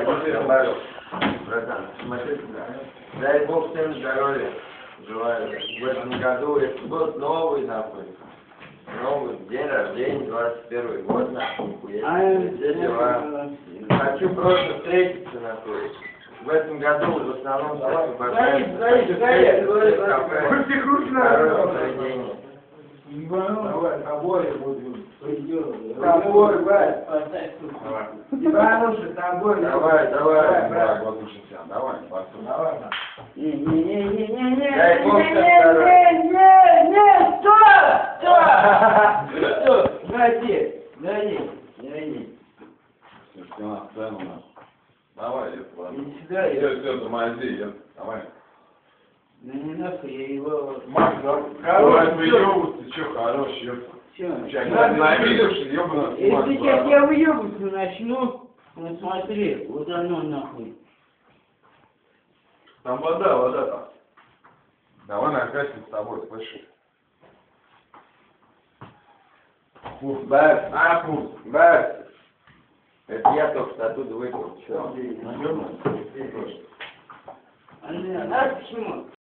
Добавил, братан, смотри сюда. Дай Бог всем здоровья. Желаю. В этом году это год новый, нахуй. Новый день рождения, 21 год, нахуй. Все дела. Хочу просто встретиться, нахуй. В этом году в основном все освобождается. Хорошее заведение. Давай, обои будем. Тобой, брат. Ивануша, тобой. Давай. Давай. Давай. Дай Бог всем здоровья. Дай. Стена, сцену нашу. Давай, ладно. Иди сюда, Все, тормози, давай. Да не нахуй, я его... Макс, давай выебываться, ты че хороший, ёпта. Чё? Сейчас ненавидишь, ёбаный. Если сейчас я выебываться начну, ну смотри, вот оно нахуй. Там вода там. Давай накатим с тобой, слышишь? Бэс. Это я только что оттуда выпил. Чё? А почему?